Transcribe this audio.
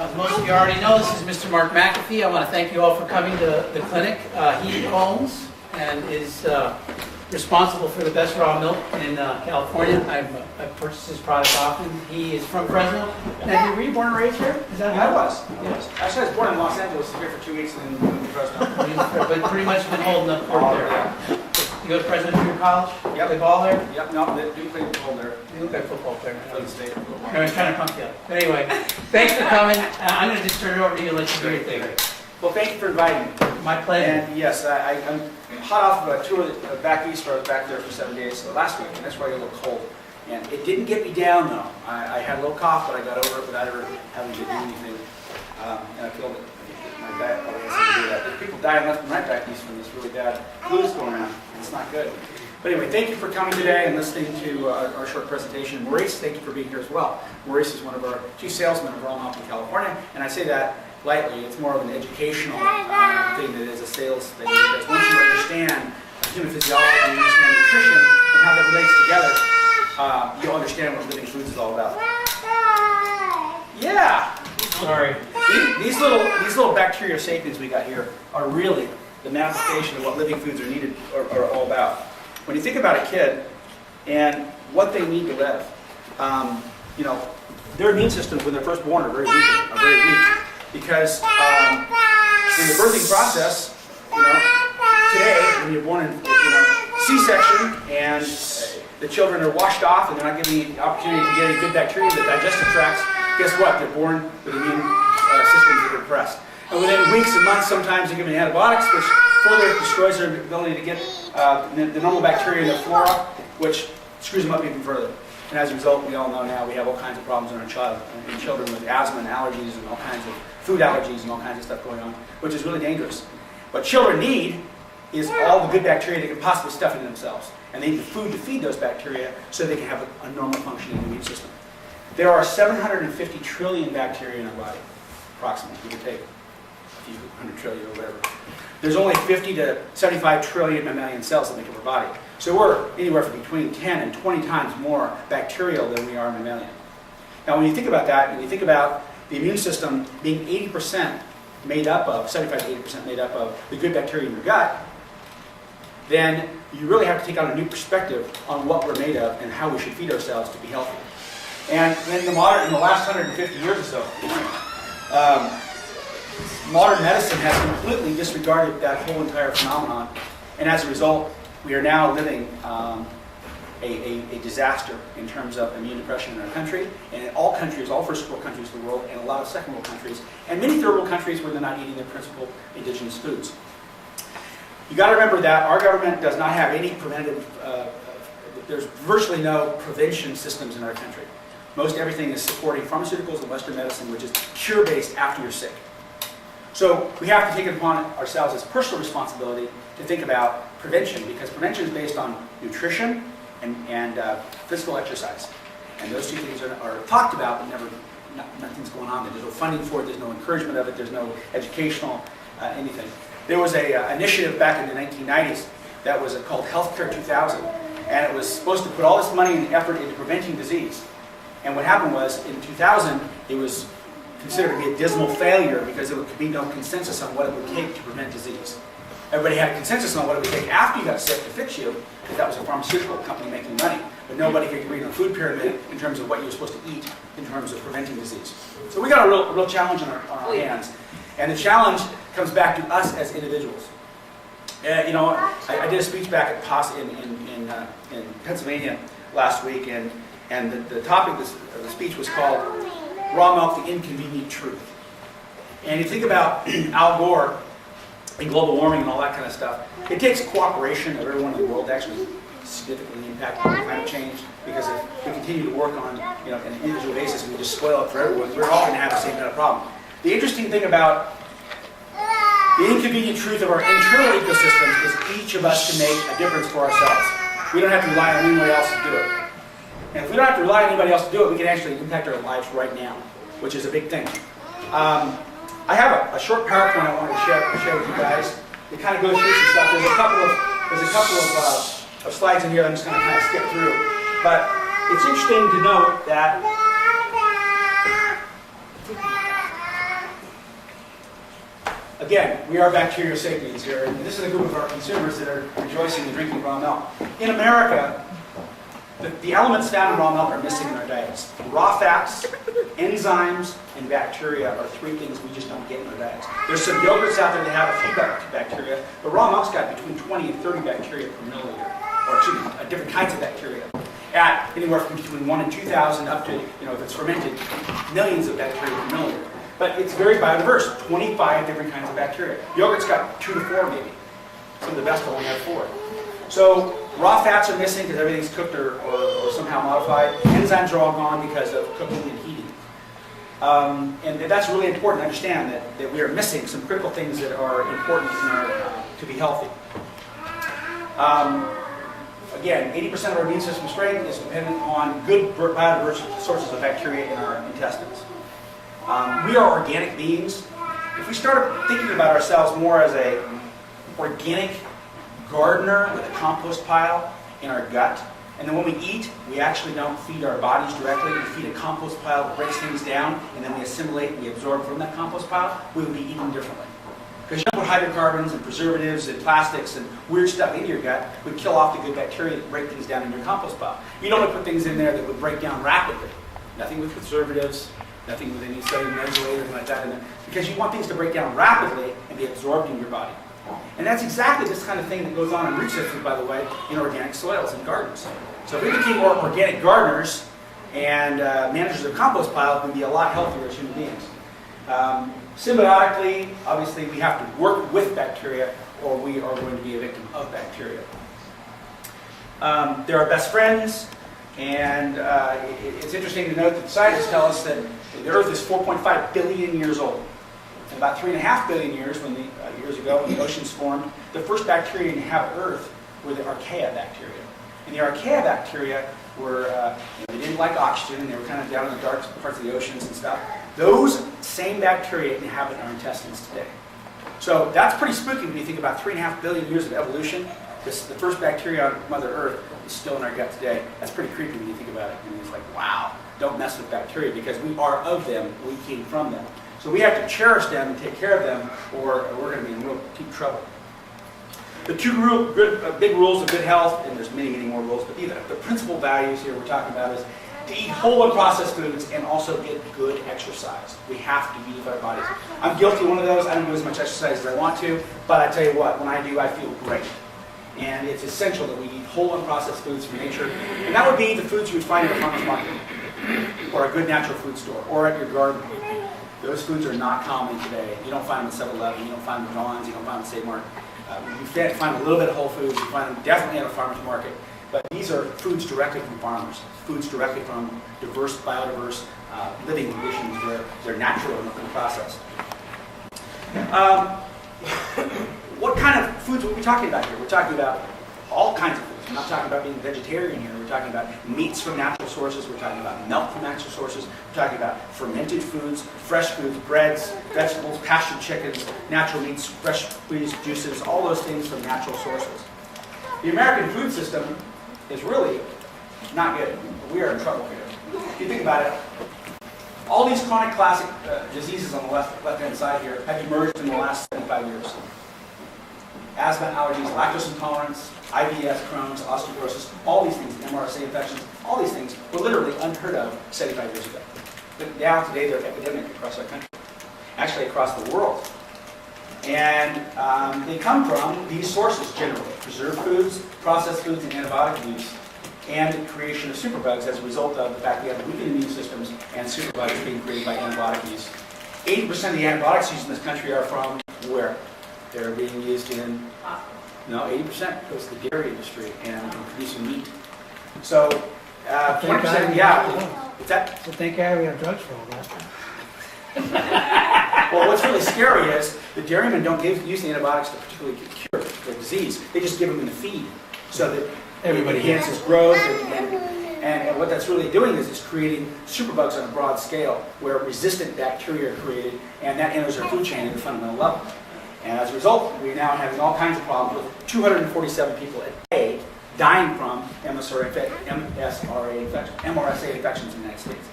As most of you already know, this is Mr. Mark McAfee. I want to thank you all for coming to the clinic. He owns and is responsible for the best raw milk in California. I've purchased his product often. He is from Fresno. Now, were you born and raised here? Is that I was. Yes. Actually, I was born in Los Angeles, here for 2 weeks, and then moved to Fresno. But pretty much been holding up court there. Yeah. You go to Fresno Junior College? Yep. Play ball there? Yep, no, they do play football there. You look like a football player. I play state football. I was trying to pump you up. But anyway, thanks for coming. I'm going to just turn it over to you and let you do your thing. Well, thank you for inviting me. My pleasure. And yes, I'm hot off of a tour back east where I was back there for 7 days last week, and that's why I got a little cold. And it didn't get me down, though. I had a little cough, but I got over it without ever having to do anything. And I feel that my diet probably has something to do with that. There's people dying left and right back east from this really bad flu that's going around. It's not good. But anyway, thank you for coming today and listening to our short presentation. Maurice, thank you for being here as well. Maurice is one of our chief salesmen of Raw Milk in California, and I say that lightly. It's more of an educational thing than it is a sales thing, because once you understand human physiology, you understand nutrition, and how that relates together, you'll understand what living foods is all about. Yeah! Sorry. These little bacteria sapiens we got here are really the manifestation of what living foods are needed are all about. When you think about a kid and what they need to live, their immune systems when they're first born are very weak, because in the birthing process, today when you're born in C-section and the children are washed off and they're not given the opportunity to get any good bacteria in the digestive tracts, guess what? They're born with immune systems that are depressed. And within weeks and months, sometimes they're given antibiotics, which further destroys their ability to get the normal bacteria in their flora, which screws them up even further. And as a result, we all know now we have all kinds of problems in our children with asthma and allergies and all kinds of food allergies and all kinds of stuff going on, which is really dangerous. What children need is all the good bacteria they can possibly stuff into themselves. And they need the food to feed those bacteria so they can have a normal functioning immune system. There are 750 trillion bacteria in our body, approximately, give or take a few 100 trillion or whatever. There's only 50 to 75 trillion mammalian cells that make up our body. So we're anywhere from between 10 and 20 times more bacterial than we are mammalian. Now when you think about that, and you think about the immune system being 80% made up of, 75 to 80% made up of the good bacteria in your gut, then you really have to take on a new perspective on what we're made of and how we should feed ourselves to be healthy. And in the last 150 years or so, modern medicine has completely disregarded that whole entire phenomenon, and as a result, we are now living a disaster in terms of immune depression in our country, and in all countries, all first world countries of the world, and a lot of second world countries, and many third world countries where they're not eating their principal indigenous foods. You got to remember that our government does not have any preventative, there's virtually no prevention systems in our country. Most everything is supporting pharmaceuticals and Western medicine, which is cure-based after you're sick. So we have to take it upon ourselves as personal responsibility to think about prevention, because prevention is based on nutrition and physical exercise. And those two things are talked about, but nothing's going on there. There's no funding for it, there's no encouragement of it, there's no educational anything. There was an initiative back in the 1990s that was called Healthcare 2000, and it was supposed to put all this money and effort into preventing disease. And what happened was, in 2000, it was considered to be a dismal failure because there could be no consensus on what it would take to prevent disease. Everybody had a consensus on what it would take after you got sick to fix you, because that was a pharmaceutical company making money. But nobody could agree on a food pyramid in terms of what you were supposed to eat in terms of preventing disease. So we got a real challenge on our hands. And the challenge comes back to us as individuals. I did a speech back at Pastures in Pennsylvania last week, and the topic of the speech was called Raw Milk, the Inconvenient Truth. And you think about Al Gore and global warming and all that kind of stuff, it takes cooperation of everyone in the world to actually significantly impact climate change, because if we continue to work on an individual basis and we just spoil it for everyone, we're all going to have the same kind of problem. The interesting thing about the inconvenient truth of our internal ecosystems is each of us can make a difference for ourselves. We don't have to rely on anybody else to do it. And if we don't have to rely on anybody else to do it, we can actually impact our lives right now, which is a big thing. I have a short PowerPoint I want to share with you guys. It kind of goes through some stuff. There's a couple of slides in here that I'm just going to kind of skip through. But it's interesting to note that Again, we are bacterial sapiens here, and this is a group of our consumers that are rejoicing in drinking raw milk. In America, the elements found in raw milk are missing in our diets. Raw fats, enzymes, and bacteria are three things we just don't get in our diets. There's some yogurts out there that have a few bacteria, but raw milk's got between 20 and 30 bacteria per milliliter, or excuse me, different kinds of bacteria. At anywhere from between 1 and 2,000 up to, if it's fermented, millions of bacteria per milliliter. But it's very biodiverse, 25 different kinds of bacteria. Yogurt's got 2 to 4 maybe. Some of the best only have 4. So raw fats are missing because everything's cooked or somehow modified. Enzymes are all gone because of cooking and heating. And that's really important to understand that we are missing some critical things that are important to be healthy. Again, 80% of our immune system strength is dependent on good biodiverse sources of bacteria in our intestines. We are organic beings. If we start thinking about ourselves more as an organic gardener with a compost pile in our gut, and then when we eat, we actually don't feed our bodies directly. We feed a compost pile that breaks things down, and then we assimilate and we absorb from that compost pile, we would be eating differently. Because you don't put hydrocarbons and preservatives and plastics and weird stuff into your gut would kill off the good bacteria that break things down in your compost pile. You don't want to put things in there that would break down rapidly. Nothing with preservatives, nothing with any sodium benzoate or anything like that in there. Because you want things to break down rapidly and be absorbed in your body. And that's exactly this kind of thing that goes on in root systems, by the way, in organic soils and gardens. So if we became more organic gardeners and managers of compost piles, we'd be a lot healthier as human beings. Symbiotically, obviously, we have to work with bacteria or we are going to be a victim of bacteria. They're our best friends, and it's interesting to note that scientists tell us that the Earth is 4.5 billion years old. And about 3.5 billion years years ago, when the oceans formed, the first bacteria to inhabit Earth were the archaea bacteria. And the archaea bacteria were, they didn't like oxygen, and they were kind of down in the dark parts of the oceans and stuff. Those same bacteria inhabit our intestines today. So that's pretty spooky when you think about 3.5 billion years of evolution. The first bacteria on Mother Earth is still in our gut today. That's pretty creepy when you think about it. I mean, it's like, wow, don't mess with bacteria because we are of them, we came from them. So we have to cherish them and take care of them, or we're going to be in real deep trouble. The two big rules of good health, and there's many, many more rules, but the principal values here we're talking about is to eat whole and processed foods and also get good exercise. We have to move our bodies. I'm guilty of one of those. I don't do as much exercise as I want to, but I tell you what, when I do, I feel great. And it's essential that we eat whole and processed foods from nature. And that would be the foods you would find at a farmer's market, or a good natural food store, or at your garden. Those foods are not common today. You don't find them at 7-Eleven, you don't find them at Dawn's, you don't find them at Save Mart. You find a little bit of Whole Foods, you find them definitely at a farmer's market. But these are foods directly from farmers, foods directly from diverse, biodiverse living conditions where they're natural and processed. What kind of foods are we talking about here? We're talking about all kinds of foods. We're not talking about being vegetarian here. We're talking about meats from natural sources. We're talking about milk from natural sources. We're talking about fermented foods, fresh foods, breads, vegetables, pastured chickens, natural meats, fresh squeezed juices, all those things from natural sources. The American food system is really not good. We are in trouble here. If you think about it, all these chronic classic diseases on the left-hand side here have emerged in the last 75 years. Asthma, allergies, lactose intolerance, IBS, Crohn's, osteoporosis, all these things, MRSA infections, all these things were literally unheard of 75 years ago. But now, today, they're epidemic across our country, actually across the world. And they come from these sources generally: preserved foods, processed foods, and antibiotic use, and the creation of superbugs as a result of the fact we have weakened immune systems and superbugs being created by antibiotic use. 80% of the antibiotics used in this country are from where? They're being used in, 80% goes to the dairy industry and producing meat. So, 20%, yeah. What's that? So thank God we have drugs for all that. Well, what's really scary is the dairymen don't use the antibiotics to particularly cure the disease. They just give them in the feed so that everybody enhances growth. And what that's really doing is it's creating superbugs on a broad scale where resistant bacteria are created, and that enters our food chain at a fundamental level. And as a result, we're now having all kinds of problems with 247 people a day dying from MRSA infections in the United States.